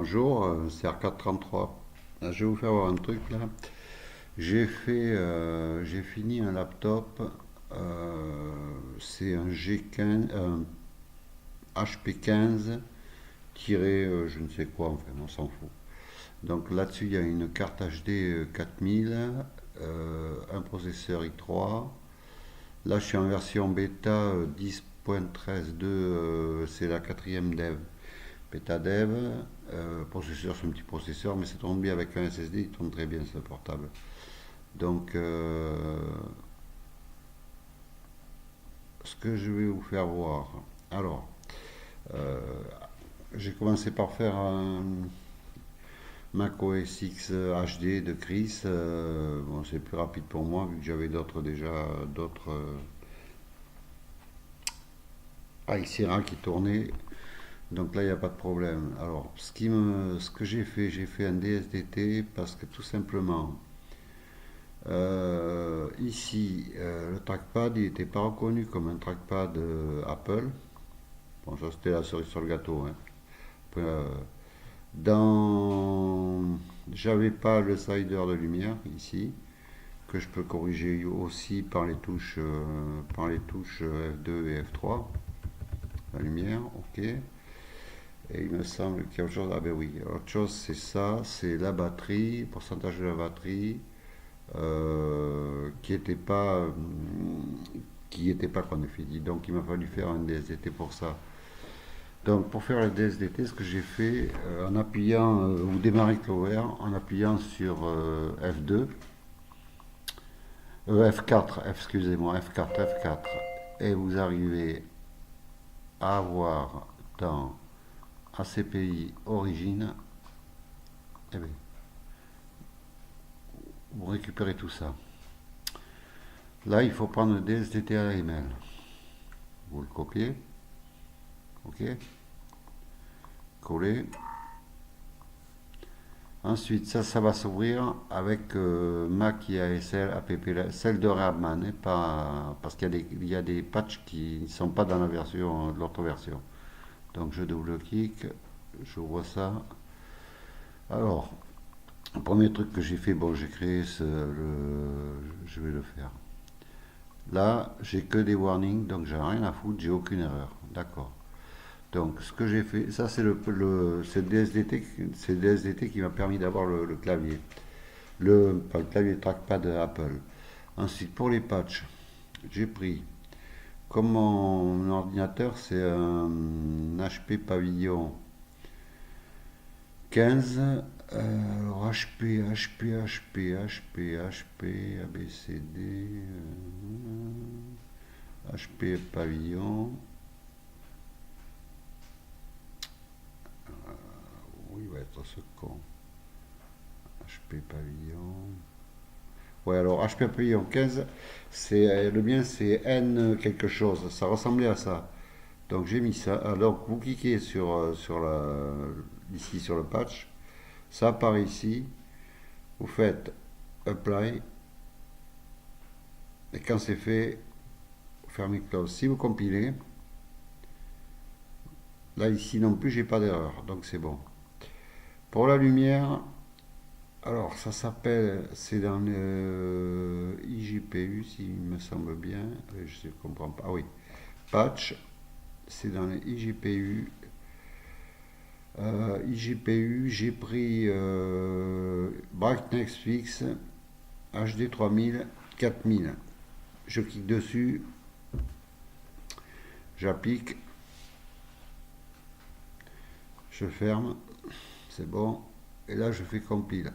Bonjour, c'est R433. Je vais vous faire voir un truc là. J'ai fini un laptop. C'est un G15, un HP15 tiré je ne sais quoi, enfin on s'en fout. Donc là-dessus il y a une carte HD 4000, un processeur i3. Là je suis en version bêta 10.13.2, c'est la quatrième dev. Beta dev, processeur, c'est un petit processeur, mais ça tourne bien avec un SSD, il tourne très bien ce portable. Donc, ce que je vais vous faire voir. Alors, euh, j'ai commencé par faire un Mac OS X HD de Chris. Bon, c'est plus rapide pour moi vu que j'avais d'autres iSierra qui tournaient. Donc là, il n'y a pas de problème. Alors, ce que j'ai fait un DSDT parce que tout simplement, ici, le trackpad, il n'était pas reconnu comme un trackpad Apple. Bon, ça c'était la cerise sur le gâteau, hein. Euh, dans... J'avais pas le slider de lumière ici, que je peux corriger aussi par les touches F2 et F3. La lumière, ok. Et il me semble qu'il y a autre chose. Ah ben oui, autre chose c'est ça, c'est la batterie, pourcentage de la batterie, qui n'était pas qu'on ait fini. Donc il m'a fallu faire un DSDT pour ça. Donc pour faire le DSDT, ce que j'ai fait en appuyant ou démarrer Clover en appuyant sur F2, F4, excusez-moi, F4, F4, et vous arrivez à avoir dans ACPI origine, eh bien, vous récupérez tout ça. Là, il faut prendre le DSDT à AML. Vous le copiez, ok, collez. Ensuite, ça va s'ouvrir avec Mac IASL app, celle de Radman, hein, pas, parce il y a des patchs qui ne sont pas dans la version, l'autre version. Donc je double-clique, j'ouvre ça. Alors, le premier truc que j'ai fait, bon, j'ai créé je vais le faire. Là, j'ai que des warnings, donc j'ai rien à foutre, j'ai aucune erreur. D'accord. Donc, ce que j'ai fait, ça c'est le DSDT qui m'a permis d'avoir le clavier. Pas le clavier trackpad Apple. Ensuite, pour les patchs, j'ai pris, comme mon ordinateur, c'est un HP Pavilion 15. Alors HP, ABCD, HP Pavillon. Oui, il va être ce con. HP Pavillon. Ouais, alors HP Pavillon 15, le mien c'est N quelque chose, ça ressemblait à ça. Donc j'ai mis ça. Alors vous cliquez ici sur le patch, ça apparaît ici, vous faites Apply, et quand c'est fait, vous fermez Close. Si vous compilez, là ici non plus j'ai pas d'erreur, donc c'est bon. Pour la lumière, alors ça s'appelle, c'est dans le IGPU, s'il me semble bien, je ne comprends pas. Ah oui, patch, c'est dans le IGPU. IGPU, j'ai pris Brightness Fix HD 3000, 4000. Je clique dessus, j'applique, je ferme, c'est bon. Et là, je fais compile.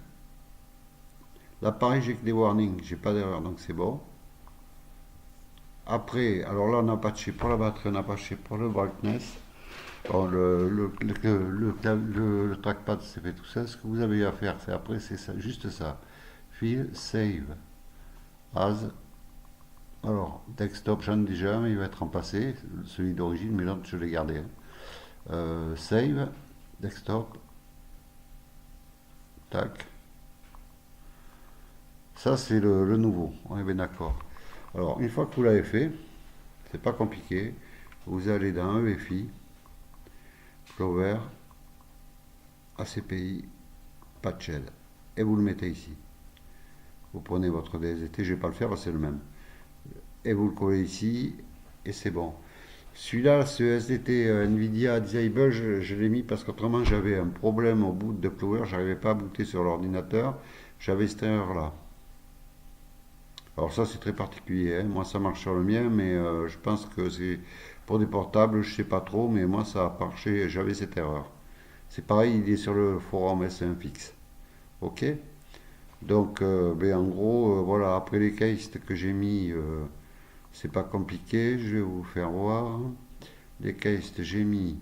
Là, pareil, j'ai que des warnings, j'ai pas d'erreur, donc c'est bon. Après, alors là, on a patché pour la batterie, on a patché pour le brightness. Bon, le trackpad, c'est fait tout ça. Ce que vous avez à faire, c'est après, c'est ça, juste ça. File, save, as. Alors, desktop, j'en ai déjà, mais il va être remplacé. Celui d'origine, mais l'autre, je l'ai gardé, hein. Save, desktop, tac. Ça, c'est le nouveau, on est bien d'accord. Alors, une fois que vous l'avez fait, c'est pas compliqué. Vous allez dans EFI, Clover, ACPI, patch L. Et vous le mettez ici. Vous prenez votre DSDT, je ne vais pas le faire, c'est le même. Et vous le collez ici, et c'est bon. Celui-là, ce SDT NVIDIA Disable, je l'ai mis parce qu'autrement j'avais un problème au boot de Clover, j'arrivais pas à booter sur l'ordinateur, j'avais cette erreur-là. Alors ça c'est très particulier, hein. Moi ça marche sur le mien, mais je pense que c'est pour des portables, je sais pas trop, mais moi ça a marché, j'avais cette erreur. C'est pareil, il est sur le forum S1Fix. Ok? Donc ben, en gros, voilà, après les cases que j'ai mis, c'est pas compliqué, je vais vous faire voir. Les cases que j'ai mis,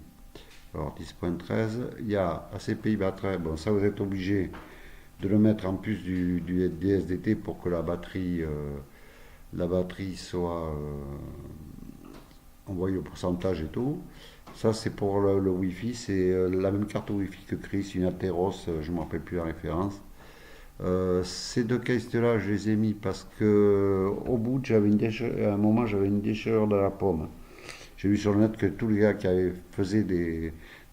alors 10.13, il y a ACPI batterie, bon ça vous êtes obligé de le mettre en plus du DSDT pour que la batterie soit envoyée au pourcentage et tout. Ça c'est pour le Wi-Fi, c'est la même carte Wi-Fi que Chris, une Atheros, je ne me rappelle plus la référence. Ces deux cases-là, je les ai mis parce que au bout, à un moment, j'avais une déchirure de la pomme. J'ai vu sur le net que tous les gars qui faisaient des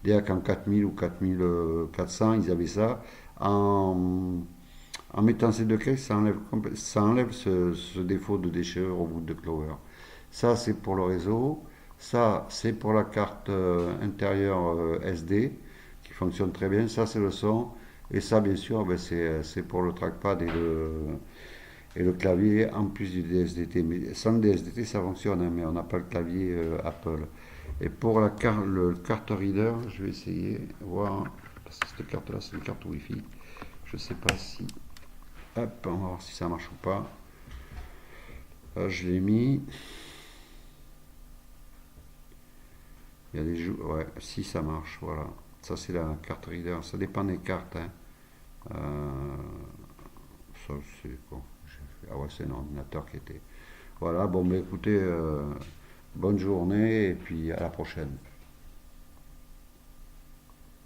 hacks en 4000 ou 4400, ils avaient ça. En mettant ces deux cases, ça enlève ce défaut de déchirure au bout de Clover. Ça, c'est pour le réseau. Ça, c'est pour la carte intérieure SD qui fonctionne très bien. Ça, c'est le son. Et ça, bien sûr, ben, c'est pour le trackpad et le clavier en plus du DSDT. Mais sans le DSDT, ça fonctionne, hein, mais on n'a pas le clavier Apple. Et pour le carte reader, je vais essayer de voir. Parce que cette carte-là, c'est une carte Wi-Fi. Je ne sais pas si. Hop, on va voir si ça marche ou pas. Là, je l'ai mis. Il y a des jeux. Ouais, si ça marche, voilà. Ça, c'est la carte reader. Ça dépend des cartes, hein. Euh, Ça, c'est quoi? Ah ouais, c'est un ordinateur qui était. Voilà, bon, mais écoutez, bonne journée et puis à la prochaine.